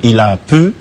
il a pu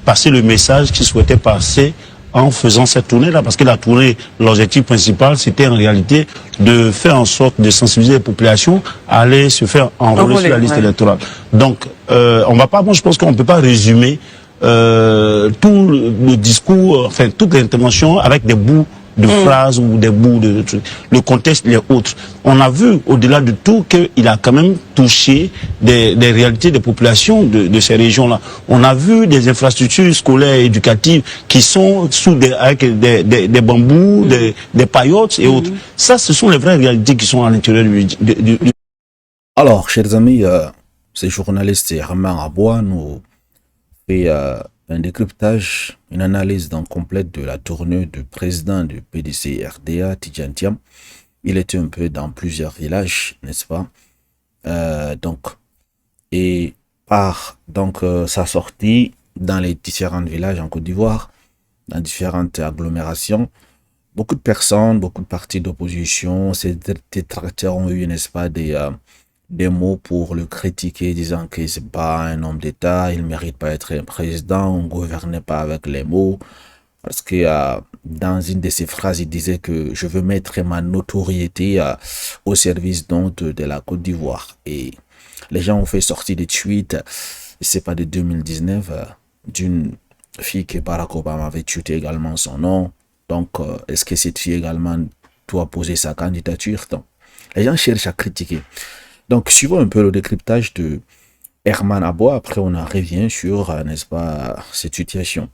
passer le message qu'il souhaitait passer en faisant cette tournée-là. Parce que la tournée, l'objectif principal, c'était en réalité de faire en sorte de sensibiliser les populations à aller se faire enrôler sur la liste électorale. Donc, on va pas, moi je pense qu'on ne peut pas résumer tout le discours, enfin toute l'intervention avec des bouts de phrases ou des bouts de trucs. Le contexte, les autres. On a vu, au-delà de tout, qu'il a quand même touché des réalités des populations de ces régions-là. On a vu des infrastructures scolaires, éducatives, qui sont avec des bambous, des paillotes et autres. Ça, ce sont les vraies réalités qui sont à l'intérieur du... Alors, chers amis, ces journalistes Herman Aboua nous fait un décryptage, une analyse complète de la tournée du président du PDC RDA, Tidjane Thiam. Il était un peu dans plusieurs villages, n'est-ce pas? Et par sa sortie dans les différents villages en Côte d'Ivoire, dans différentes agglomérations, beaucoup de personnes, beaucoup de partis d'opposition, ces détracteurs ont eu, n'est-ce pas, des mots pour le critiquer, disant que c'est pas un homme d'État, il mérite pas d'être un président, on ne gouvernait pas avec les mots. Parce que dans une de ses phrases, il disait que je veux mettre ma notoriété au service de la Côte d'Ivoire. Et les gens ont fait sortir des tweets, c'est pas de 2019, d'une fille que Barack Obama avait tweeté également son nom. Donc, est-ce que cette fille également doit poser sa candidature? Donc, les gens cherchent à critiquer. Donc, suivons un peu le décryptage de Herman Aboua. Après, on en revient sur, n'est-ce pas, cette situation.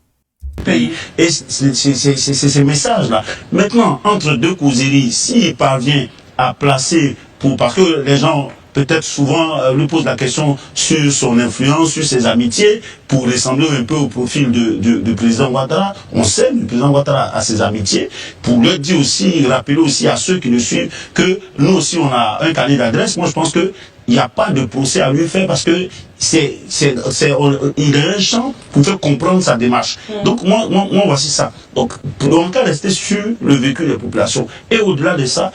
Et c'est ces messages-là. Maintenant, entre deux causeries, s'il parvient à placer, parce que les gens peut-être souvent lui posent la question sur son influence, sur ses amitiés, pour ressembler un peu au profil du président Ouattara. On sait que le président Ouattara a ses amitiés, pour le dire aussi, rappeler aussi à ceux qui le suivent que nous aussi on a un carnet d'adresse. Moi je pense que il n'y a pas de procès à lui faire parce que il a un champ pour faire comprendre sa démarche. Donc moi voici ça. Donc on peut rester sur le vécu des populations. Et au-delà de ça,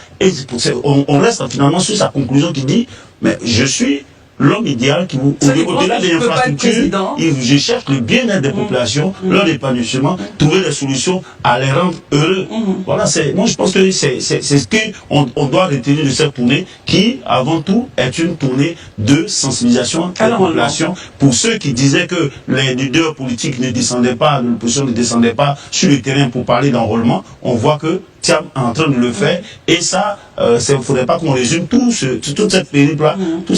on reste finalement sur sa conclusion qui dit, mais je suis l'homme idéal qui au-delà des infrastructures, je cherche le bien-être des populations, leur épanouissement, trouver des solutions à les rendre heureux. Voilà, moi je pense que c'est ce qu'on doit retenir de cette tournée qui, avant tout, est une tournée de sensibilisation de la population. Pour ceux qui disaient que les leaders politiques ne descendaient pas, l'opposition ne descendait pas sur le terrain pour parler d'enrôlement, on voit que Thiam est en train de le faire, et ça, il ne faudrait pas qu'on résume toute cette périple-là, tout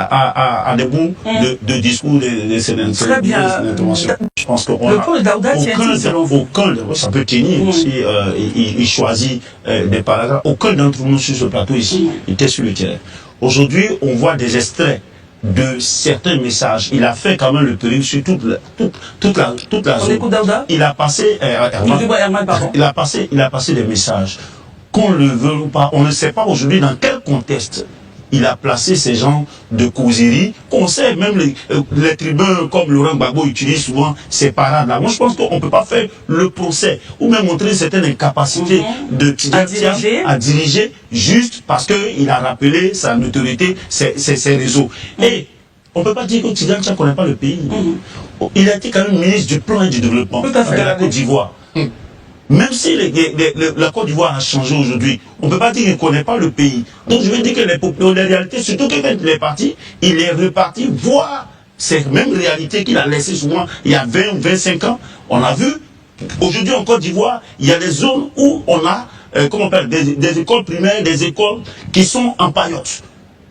à des bouts de discours de ces interventions. Je pense qu'on a aucun, ça peut tenir si il choisit des paragraphes. Aucun d'entre nous sur ce plateau ici était sur le terrain. Aujourd'hui, on voit des extraits de certains messages. Il a fait quand même le périple sur toute la zone. Il a passé il a passé des messages. Qu'on le veuille ou pas, on ne sait pas aujourd'hui dans quel contexte il a placé ces gens de causerie, qu'on sait, même les tribuns comme Laurent Gbagbo utilisent souvent ces parades-là. Moi, je pense qu'on ne peut pas faire le procès ou même montrer une certaine incapacité de Tidjane à diriger juste parce qu'il a rappelé sa notoriété, ses réseaux. Et on ne peut pas dire que Tidjane ne connaît pas le pays. Il a été quand même ministre du plan et du développement de la Côte d'Ivoire. Même si la Côte d'Ivoire a changé aujourd'hui, on ne peut pas dire qu'il ne connaît pas le pays. Donc je veux dire que les réalités, surtout que quand il est parti, il est reparti voir ces mêmes réalités qu'il a laissées souvent il y a 20 ou 25 ans. On a vu, aujourd'hui en Côte d'Ivoire, il y a des zones où on a des écoles primaires, des écoles qui sont en paillotte.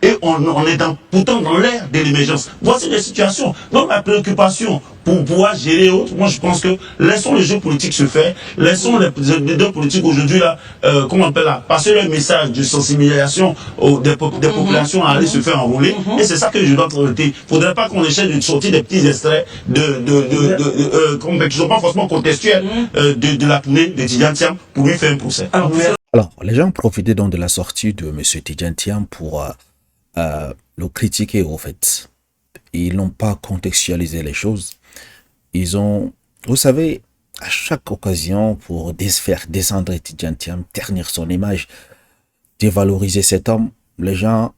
Et on est pourtant dans l'ère de l'émergence. Voici les situations. Donc la préoccupation pour pouvoir gérer autres, moi je pense que laissons le jeu politique se faire, laissons les leaders politiques aujourd'hui là, passer leur message de sensibilisation des populations à aller se faire enrôler. Et c'est ça que je dois traiter. Il ne faudrait pas qu'on essaie de sortir des petits extraits qui ne sont pas forcément contextuels de la tournée de Tidjane Thiam pour lui faire un procès. Alors, les gens profitaient donc de la sortie de M. Tidjane Thiam pour le critiquer, au fait. Ils n'ont pas contextualisé les choses. Ils ont, vous savez, à chaque occasion pour faire descendre Tidjane Thiam, ternir son image, dévaloriser cet homme, les gens,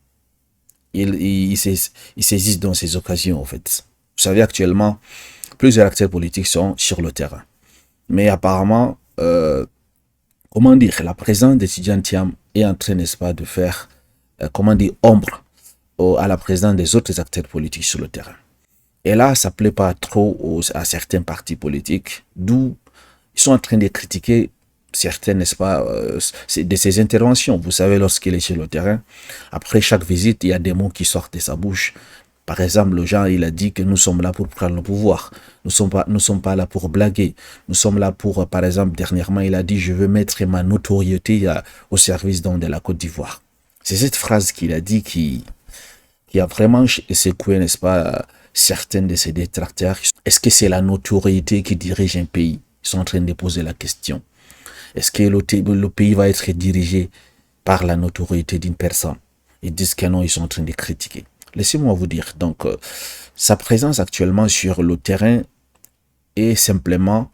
ils saisissent dans ces occasions, en fait. Vous savez, actuellement, plusieurs acteurs politiques sont sur le terrain. Mais apparemment, comment dire, la présence de Tidjane Thiam est en train, n'est-ce pas, de faire, comment dire, ombre à la présence des autres acteurs politiques sur le terrain. Et là, ça ne plaît pas trop à certains partis politiques, d'où ils sont en train de critiquer certaines, n'est-ce pas, de ses interventions. Vous savez, lorsqu'il est sur le terrain, après chaque visite, il y a des mots qui sortent de sa bouche. Par exemple, le genre, il a dit que nous sommes là pour prendre le pouvoir. Nous sommes pas là pour blaguer. Nous sommes là pour, par exemple, dernièrement, il a dit, je veux mettre ma notoriété au service de la Côte d'Ivoire. C'est cette phrase qu'il a dit qui a vraiment secoué, n'est-ce pas, certains de ses détracteurs. Est-ce que c'est la notoriété qui dirige un pays? Ils sont en train de poser la question. Est-ce que le pays va être dirigé par la notoriété d'une personne? Ils disent que non, ils sont en train de critiquer. Laissez-moi vous dire, donc, sa présence actuellement sur le terrain est simplement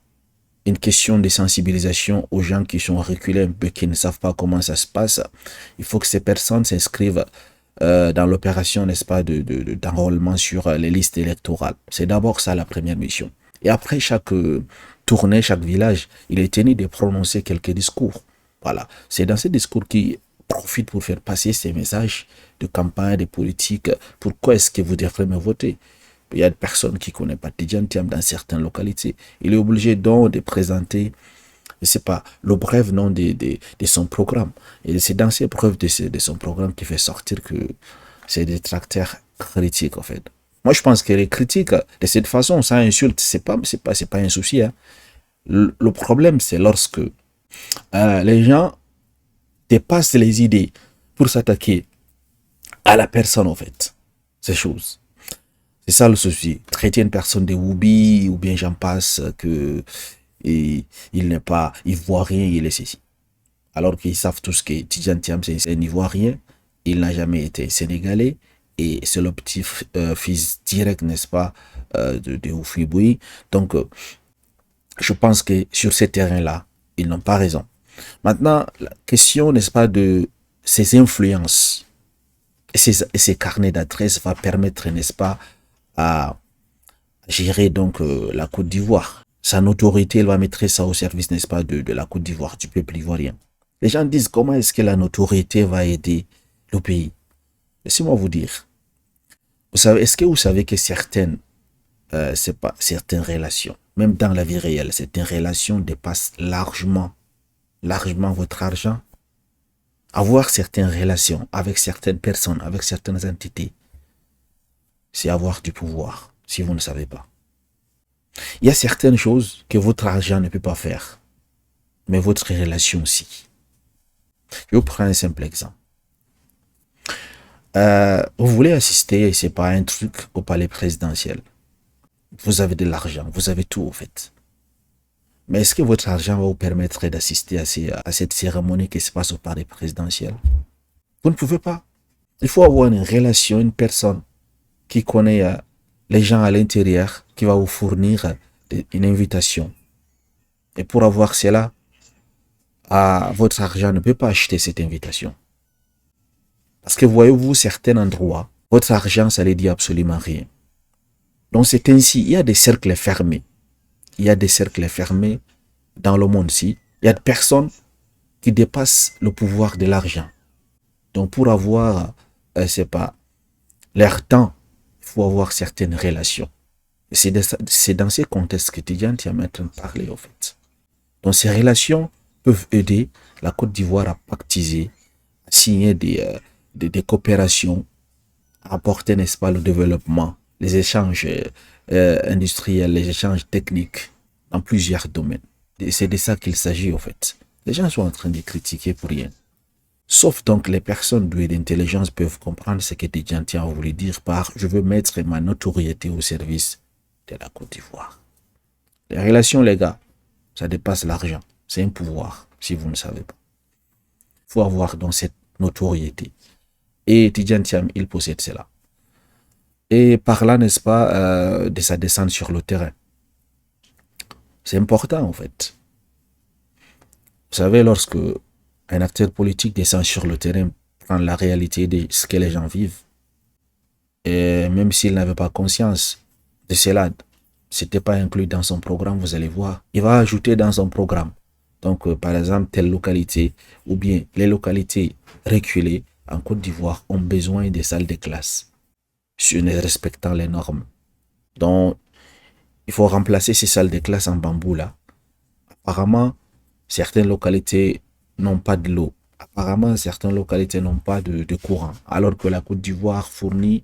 une question de sensibilisation aux gens qui sont reculés un peu, qui ne savent pas comment ça se passe. Il faut que ces personnes s'inscrivent dans l'opération, n'est-ce pas, d'enrôlement sur les listes électorales. C'est d'abord ça la première mission. Et après chaque tournée, chaque village, il est tenu de prononcer quelques discours. Voilà. C'est dans ces discours qui profite pour faire passer ces messages de campagne, de politique. Pourquoi est-ce que vous devrez me voter? Il y a des personnes qui ne connaissent pas Tidjane Thiam dans certaines localités. Il est obligé donc de présenter, je sais pas, le bref nom de son programme. Et c'est dans ces preuves de son programme qui fait sortir que c'est des détracteurs critiques, en fait. Moi, je pense que les critiques, de cette façon, ça insulte, c'est pas un souci. Hein. Le problème, c'est lorsque les gens dépassent les idées pour s'attaquer à la personne, en fait. Ces choses. C'est ça le souci. Traiter une personne de Woubi, ou bien j'en passe, que il n'est pas ivoirien, il est ceci. Alors qu'ils savent tous que Tidjane Thiam, c'est un ivoirien, il n'a jamais été sénégalais, et c'est le petit-fils direct, n'est-ce pas, de Houphouët-Boigny. Donc, je pense que sur ces terrains-là, ils n'ont pas raison. Maintenant, la question, n'est-ce pas, de ces influences et ces carnets d'adresses va permettre, n'est-ce pas, à gérer donc la Côte d'Ivoire. Sa notoriété, elle va mettre ça au service, n'est-ce pas, de la Côte d'Ivoire, du peuple ivoirien. Les gens disent comment est-ce que la notoriété va aider le pays. Laissez-moi vous dire. Vous savez, est-ce que vous savez que certaines relations, même dans la vie réelle, certaines relations dépassent largement votre argent? Avoir certaines relations avec certaines personnes, avec certaines entités, c'est avoir du pouvoir, si vous ne savez pas. Il y a certaines choses que votre argent ne peut pas faire, mais votre relation aussi. Je vous prends un simple exemple. Vous voulez assister, c'est pas un truc au palais présidentiel. Vous avez de l'argent, vous avez tout en fait. Mais est-ce que votre argent va vous permettre d'assister à cette cérémonie qui se passe au palais présidentiel? Vous ne pouvez pas. Il faut avoir une relation, une personne qui connaît les gens à l'intérieur, qui va vous fournir une invitation. Et pour avoir cela, votre argent ne peut pas acheter cette invitation. Parce que voyez-vous, certains endroits, votre argent, ça ne dit absolument rien. Donc c'est ainsi, il y a des cercles fermés. Il y a des cercles fermés dans le monde-ci. Il y a des personnes qui dépassent le pouvoir de l'argent. Donc pour avoir, c'est pas, leur temps, il faut avoir certaines relations. C'est dans ces contextes que Tidjane Thiam est en train de parler, en fait. Donc ces relations peuvent aider la Côte d'Ivoire à pactiser, à signer des coopérations, à apporter, n'est-ce pas, le développement, les échanges industriels, les échanges techniques dans plusieurs domaines. Et c'est de ça qu'il s'agit, en fait. Les gens sont en train de critiquer pour rien. Sauf donc les personnes douées d'intelligence peuvent comprendre ce que Tidjane Thiam a voulu dire par « je veux mettre ma notoriété au service de la Côte d'Ivoire ». Les relations, les gars, ça dépasse l'argent. C'est un pouvoir, si vous ne savez pas. Il faut avoir donc cette notoriété. Et Tidjane Thiam, il possède cela. Et par là, n'est-ce pas, de sa descente sur le terrain. C'est important, en fait. Vous savez, lorsque un acteur politique descend sur le terrain, prend la réalité de ce que les gens vivent, et même s'il n'avait pas conscience de CELAD. C'était pas inclus dans son programme, vous allez voir. Il va ajouter dans son programme. Donc, par exemple, telle localité ou bien les localités reculées en Côte d'Ivoire ont besoin des salles de classe, en respectant les normes. Donc, il faut remplacer ces salles de classe en bambou là. Apparemment, certaines localités n'ont pas de l'eau. Apparemment, certaines localités n'ont pas de courant, alors que la Côte d'Ivoire fournit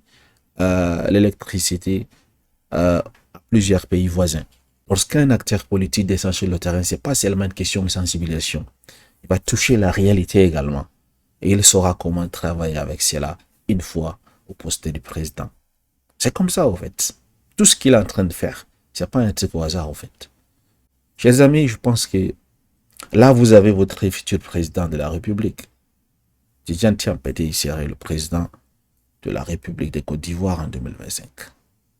l'électricité à plusieurs pays voisins. Lorsqu'un acteur politique descend sur le terrain, c'est pas seulement une question de sensibilisation. Il va toucher la réalité également. Et il saura comment travailler avec cela une fois au poste du président. C'est comme ça, en fait. Tout ce qu'il est en train de faire, c'est pas un truc au hasard, en fait. Chers amis, je pense que là, vous avez votre futur président de la République. Tidjane Tiampete serait le président de la République de Côte d'Ivoire en 2025.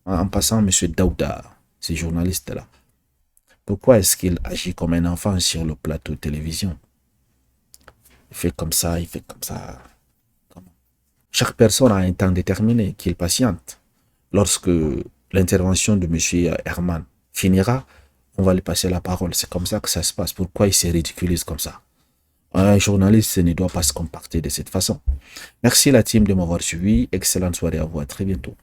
En passant, M. Daouda, ces journalistes-là, pourquoi est-ce qu'il agit comme un enfant sur le plateau de télévision? Il fait comme ça, il fait comme ça. Chaque personne a un temps déterminé qu'il patiente. Lorsque l'intervention de M. Herman finira, on va lui passer la parole. C'est comme ça que ça se passe. Pourquoi il se ridiculise comme ça? Un journaliste ne doit pas se comporter de cette façon. Merci la team de m'avoir suivi. Excellente soirée à vous. À très bientôt.